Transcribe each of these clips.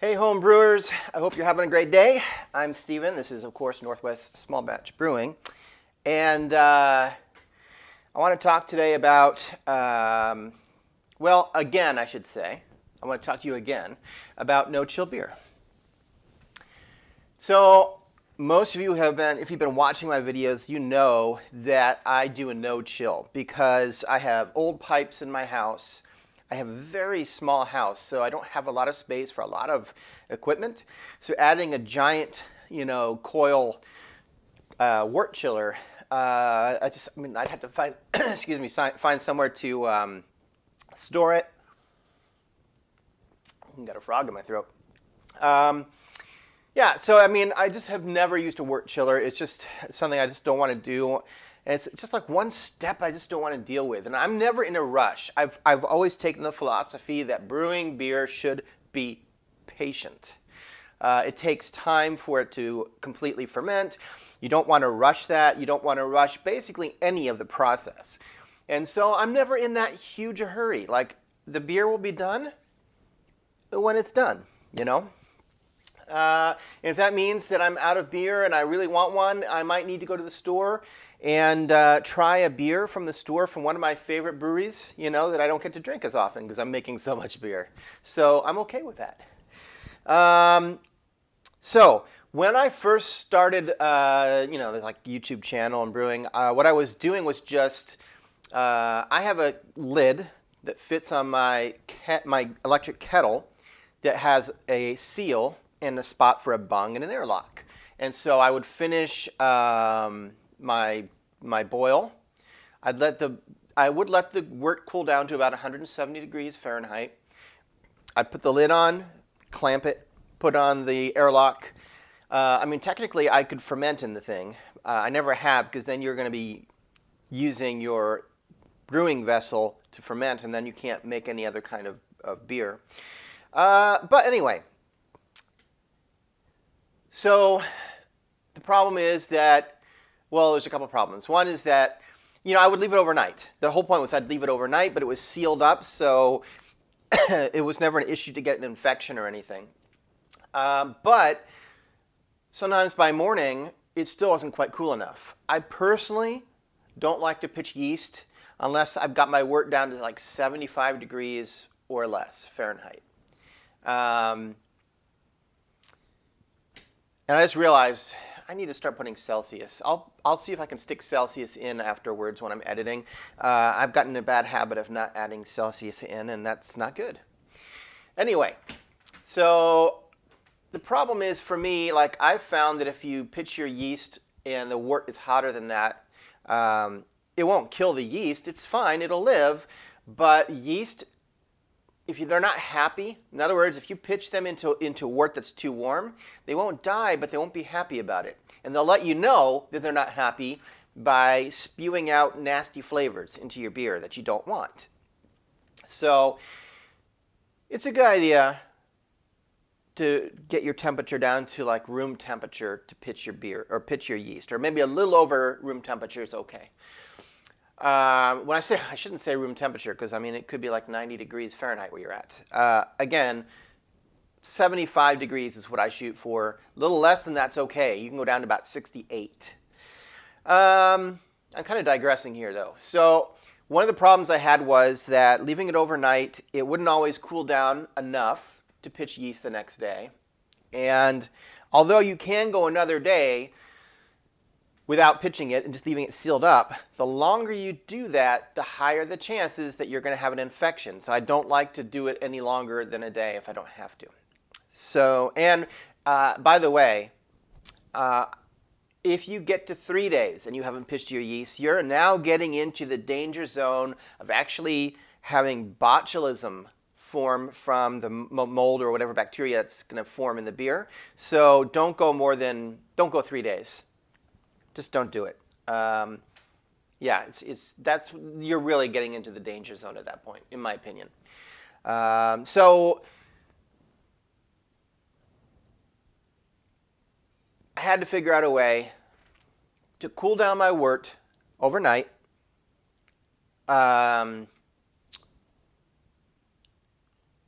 Hey home brewers, I hope you're having a great day. I'm Steven. This is of course Northwest Small Batch Brewing. And I want to talk today about, again I should say, I want to talk to you again about no-chill beer. So most of you have been, if you've been watching my videos, you know that I do a no-chill because I have old pipes in my house. I have a very small house, so I don't have a lot of space for a lot of equipment. So adding a giant, coil wort chiller, I'd have to find, find somewhere to store it. I've got a frog in my throat. I just have never used a wort chiller. It's just something I just don't want to do. And it's just like one step I just don't want to deal with. And I'm never in a rush. I've always taken the philosophy that brewing beer should be patient. It takes time for it to completely ferment. You don't want to rush that. You don't want to rush basically any of the process. And so I'm never in that huge a hurry. Like the beer will be done when it's done, And if that means that I'm out of beer and I really want one, I might need to go to the store and try a beer from the store from one of my favorite breweries, that I don't get to drink as often because I'm making so much beer. So I'm okay with that. So when I first started, like YouTube channel and brewing, what I was doing was just, I have a lid that fits on my electric kettle that has a seal and a spot for a bung and an airlock. And so I would finish my boil. I would let the wort cool down to about 170 degrees Fahrenheit. I'd put the lid on, clamp it, put on the airlock. Technically I could ferment in the thing. I never have because then you're going to be using your brewing vessel to ferment and then you can't make any other kind of beer. But anyway, so the problem is that, there's a couple problems. One is that, I would leave it overnight. The whole point was I'd leave it overnight, but it was sealed up, so it was never an issue to get an infection or anything. But sometimes by morning, it still wasn't quite cool enough. I personally don't like to pitch yeast unless I've got my wort down to like 75 degrees or less Fahrenheit. And I just realized I need to start putting Celsius. I'll see if I can stick Celsius in afterwards when I'm editing. I've gotten a bad habit of not adding Celsius in, and that's not good. Anyway, so the problem is for me, like I've found that if you pitch your yeast and the wort is hotter than that, it won't kill the yeast. It's fine. It'll live. But yeast, if they're not happy, in other words, if you pitch them into wort that's too warm, they won't die, but they won't be happy about it. And they'll let you know that they're not happy by spewing out nasty flavors into your beer that you don't want. So it's a good idea to get your temperature down to like room temperature to pitch your beer or pitch your yeast, or maybe a little over room temperature is okay. When I say, I shouldn't say room temperature because it could be like 90 degrees Fahrenheit where you're at. Again, 75 degrees is what I shoot for. A little less than that's okay. You can go down to about 68. I'm kind of digressing here though. So one of the problems I had was that leaving it overnight, it wouldn't always cool down enough to pitch yeast the next day. And although you can go another day without pitching it and just leaving it sealed up, the longer you do that, the higher the chances that you're going to have an infection. So I don't like to do it any longer than a day if I don't have to. So, and by the way, if you get to 3 days and you haven't pitched your yeast, you're now getting into the danger zone of actually having botulism form from the mold or whatever bacteria that's going to form in the beer. So don't go 3 days. Just don't do it. You're really getting into the danger zone at that point, in my opinion. So I had to figure out a way to cool down my wort overnight, but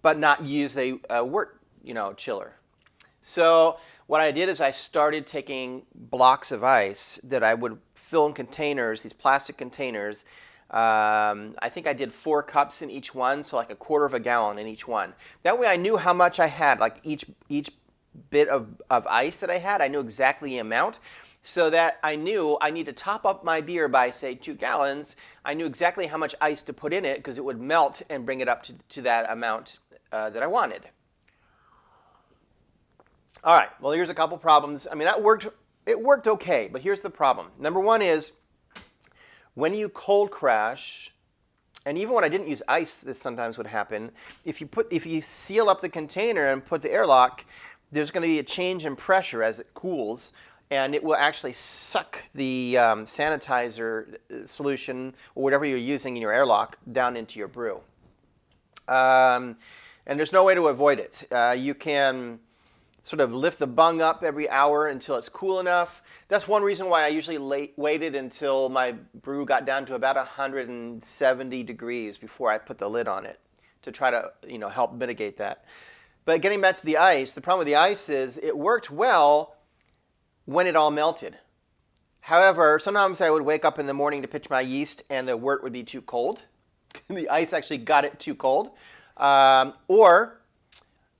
not use a wort chiller. So what I did is I started taking blocks of ice that I would fill in containers, these plastic containers. I think I did 4 cups in each one, so like a quarter of a gallon in each one. That way I knew how much I had, like each bit of ice that I had, I knew exactly the amount, so that I knew I need to top up my beer by, say, 2 gallons. I knew exactly how much ice to put in it because it would melt and bring it up to that amount that I wanted. All right, well, here's a couple problems. I mean, it worked okay, but here's the problem. Number one is when you cold crash, and even when I didn't use ice, this sometimes would happen. If you seal up the container and put the airlock, there's going to be a change in pressure as it cools, and it will actually suck the sanitizer solution or whatever you're using in your airlock down into your brew. And there's no way to avoid it. You can sort of lift the bung up every hour until it's cool enough. That's one reason why I usually waited until my brew got down to about 170 degrees before I put the lid on it to try to help mitigate that. But getting back to the ice, the problem with the ice is it worked well when it all melted. However, sometimes I would wake up in the morning to pitch my yeast and the wort would be too cold. The ice actually got it too cold. Or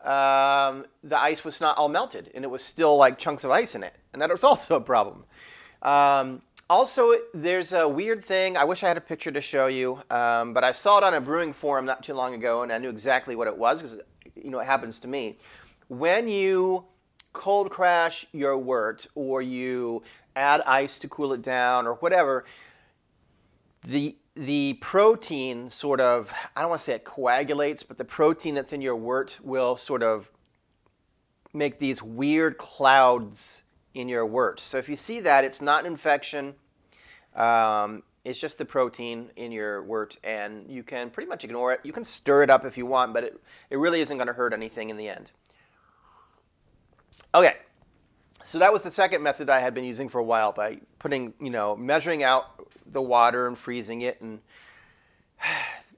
the ice was not all melted and it was still like chunks of ice in it, and that was also a problem. Also, there's a weird thing. I wish I had a picture to show you, but I saw it on a brewing forum not too long ago, and I knew exactly what it was because it happens to me. When you cold crash your wort or you add ice to cool it down or whatever, the protein sort of, I don't want to say it coagulates, but the protein that's in your wort will sort of make these weird clouds in your wort. So if you see that, it's not an infection. It's just the protein in your wort, and you can pretty much ignore it. You can stir it up if you want, but it really isn't going to hurt anything in the end. Okay. So that was the second method I had been using for a while by putting, measuring out the water and freezing it, and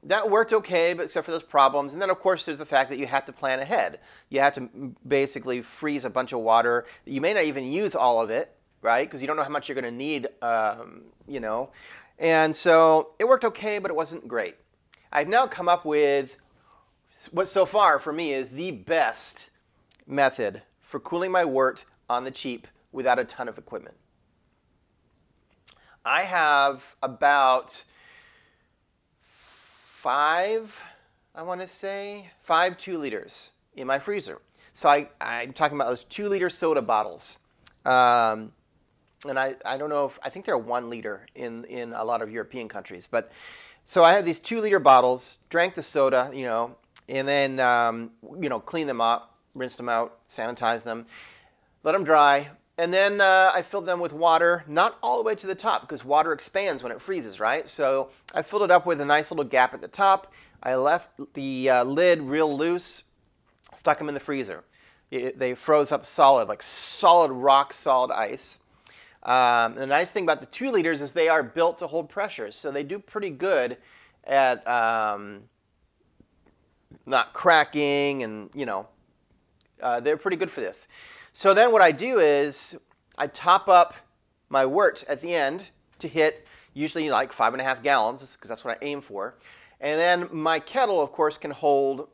that worked okay, but except for those problems. And then, of course, there's the fact that you have to plan ahead. You have to basically freeze a bunch of water. You may not even use all of it, right? Because you don't know how much you're going to need, And so it worked okay, but it wasn't great. I've now come up with what so far for me is the best method for cooling my wort on the cheap without a ton of equipment. I have about 5 2-liters in my freezer. So I'm talking about those 2-liter soda bottles. And I don't know I think they're 1 liter in a lot of European countries. But so I have these 2-liter bottles, drank the soda, and then, clean them up, rinse them out, sanitize them, let them dry. And then I filled them with water, not all the way to the top, because water expands when it freezes, right? So I filled it up with a nice little gap at the top. I left the lid real loose, stuck them in the freezer. They froze up solid, like solid rock solid ice. The nice thing about the 2 liters is they are built to hold pressure, so they do pretty good at not cracking, and they're pretty good for this. So then what I do is I top up my wort at the end to hit usually like 5.5 gallons, because that's what I aim for. And then my kettle, of course, can hold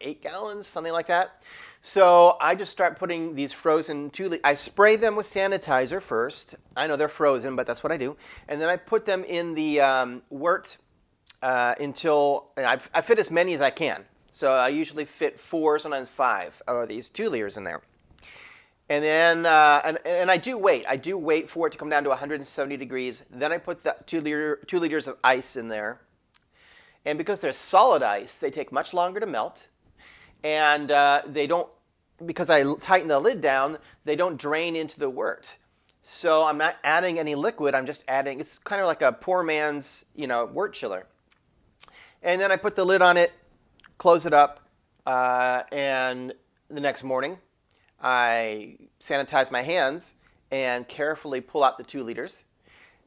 8 gallons, something like that. So I just start putting these frozen 2-liter. I spray them with sanitizer first. I know they're frozen, but that's what I do. And then I put them in the wort until I fit as many as I can. So I usually fit 4, sometimes 5 of these 2 liters in there. And then, and I do wait. I do wait for it to come down to 170 degrees. Then I put the 2 liters of ice in there. And because they're solid ice, they take much longer to melt. And they don't, because I tighten the lid down, they don't drain into the wort. So I'm not adding any liquid. I'm just adding, it's kind of like a poor man's, wort chiller. And then I put the lid on it, close it up, and the next morning, I sanitize my hands and carefully pull out the 2 liters.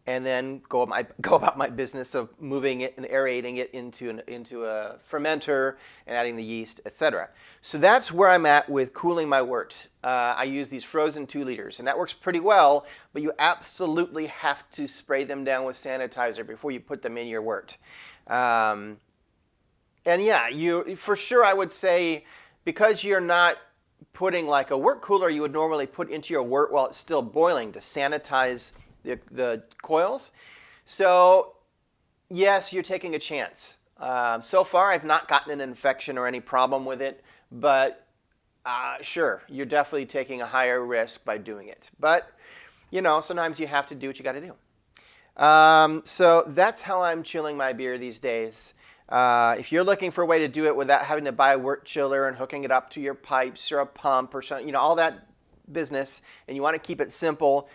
and then go about my business of moving it and aerating it into a fermenter and adding the yeast, etc. So that's where I'm at with cooling my wort. I use these frozen 2 liters, and that works pretty well, but you absolutely have to spray them down with sanitizer before you put them in your wort. And yeah, for sure I would say, because you're not putting like a wort cooler you would normally put into your wort while it's still boiling to sanitize the coils. So yes, you're taking a chance. So far I've not gotten an infection or any problem with it, but sure, you're definitely taking a higher risk by doing it. But you know, sometimes you have to do what you got to do. So that's how I'm chilling my beer these days. If you're looking for a way to do it without having to buy a wort chiller and hooking it up to your pipes or a pump or something, you know, all that business, and you want to keep it simple,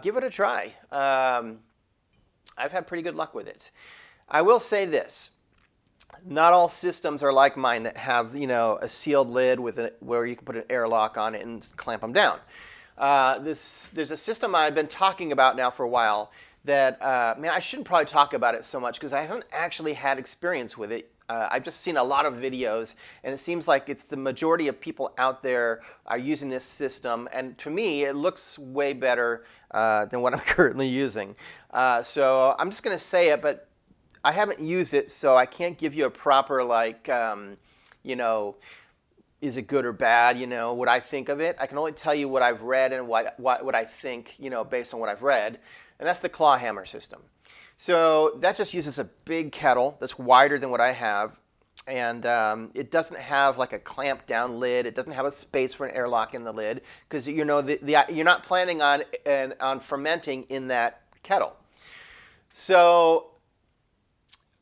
give it a try. I've had pretty good luck with it. I will say this. Not all systems are like mine that have, you know, a sealed lid where you can put an airlock on it and clamp them down. There's a system I've been talking about now for a while that, man, I shouldn't probably talk about it so much because I haven't actually had experience with it. I've just seen a lot of videos, and it seems like it's the majority of people out there are using this system, and to me it looks way better than what I'm currently using. So I'm just going to say it, but I haven't used it, so I can't give you a proper, like, you know, is it good or bad, you know, what I think of it. I can only tell you what I've read and what I think, you know, based on what I've read. And that's the claw hammer system. So that just uses a big kettle that's wider than what I have. And it doesn't have like a clamp down lid. It doesn't have a space for an airlock in the lid because, you know, you're not planning on fermenting in that kettle. So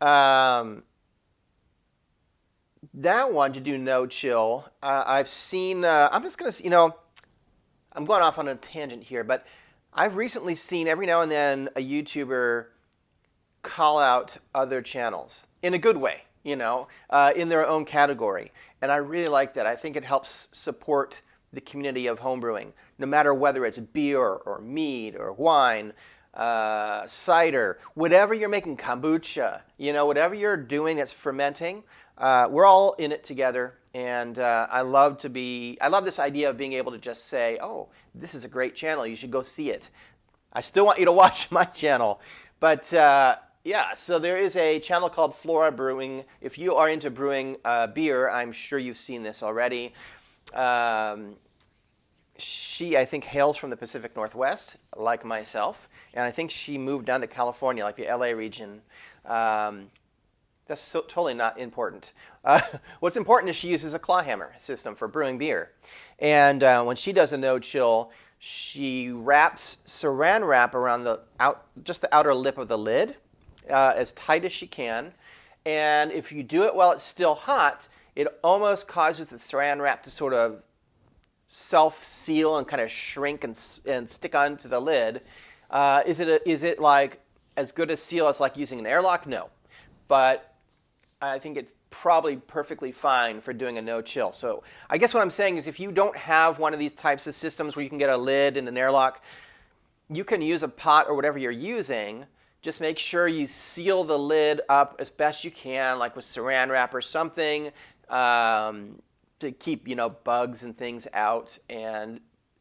that one to do no chill, I've seen, I'm just going to, you know, I'm going off on a tangent here, but I've recently seen every now and then a YouTuber call out other channels in a good way, you know, in their own category. And I really like that. I think it helps support the community of homebrewing, no matter whether it's beer or mead or wine, cider, whatever you're making, kombucha, you know, whatever you're doing that's fermenting, we're all in it together. And I love this idea of being able to just say, oh, this is a great channel, you should go see it. I still want you to watch my channel. But yeah, so there is a channel called Flora Brewing. If you are into brewing beer, I'm sure you've seen this already. She, I think, hails from the Pacific Northwest, like myself. And I think she moved down to California, like the LA region. That's totally not important. What's important is she uses a claw hammer system for brewing beer. And when she does a no-chill, she wraps saran wrap around just the outer lip of the lid as tight as she can. And if you do it while it's still hot, it almost causes the saran wrap to sort of self-seal and kind of shrink and stick onto the lid. Is it like as good a seal as like using an airlock? No. But I think it's probably perfectly fine for doing a no-chill. So I guess what I'm saying is if you don't have one of these types of systems where you can get a lid and an airlock, you can use a pot or whatever you're using. Just make sure you seal the lid up as best you can, like with saran wrap or something, to keep, you know, bugs and things out. And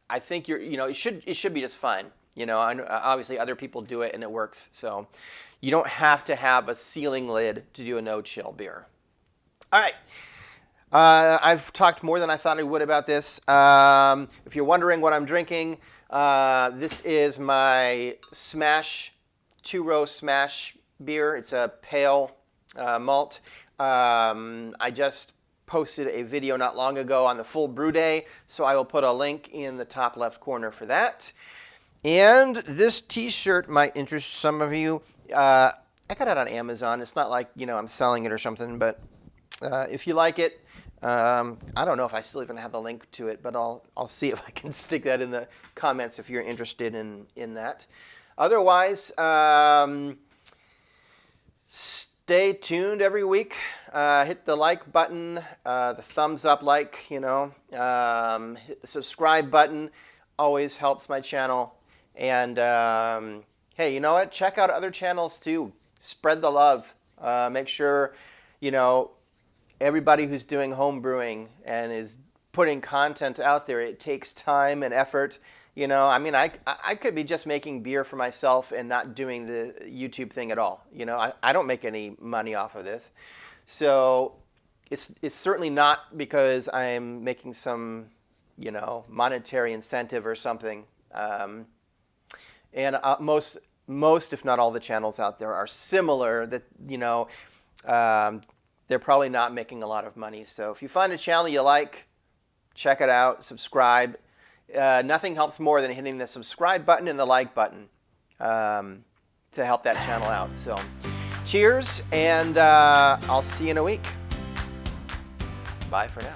I think it should be just fine. You know, obviously other people do it and it works. So you don't have to have a sealing lid to do a no-chill beer. All right. I've talked more than I thought I would about this. If you're wondering what I'm drinking, this is my Smash 2-row Smash beer. It's a pale malt. I just posted a video not long ago on the full brew day, so I will put a link in the top left corner for that. And this t-shirt might interest some of you. I got it on Amazon. It's not like, you know, I'm selling it or something, but if you like it, I don't know if I still even have the link to it, but I'll see if I can stick that in the comments if you're interested in that. Otherwise, stay tuned every week. Hit the like button, the thumbs up like, you know, hit the subscribe button. Always helps my channel. And Hey, you know what? Check out other channels too. Spread the love. Make sure, you know, everybody who's doing home brewing and is putting content out there, it takes time and effort. You know, I mean, I could be just making beer for myself and not doing the YouTube thing at all. You know, I don't make any money off of this. So it's certainly not because I'm making some, you know, monetary incentive or something. And most, if not all, the channels out there are similar. That, you know, they're probably not making a lot of money. So if you find a channel you like, check it out, subscribe. Nothing helps more than hitting the subscribe button and the like button to help that channel out. So cheers, and I'll see you in a week. Bye for now.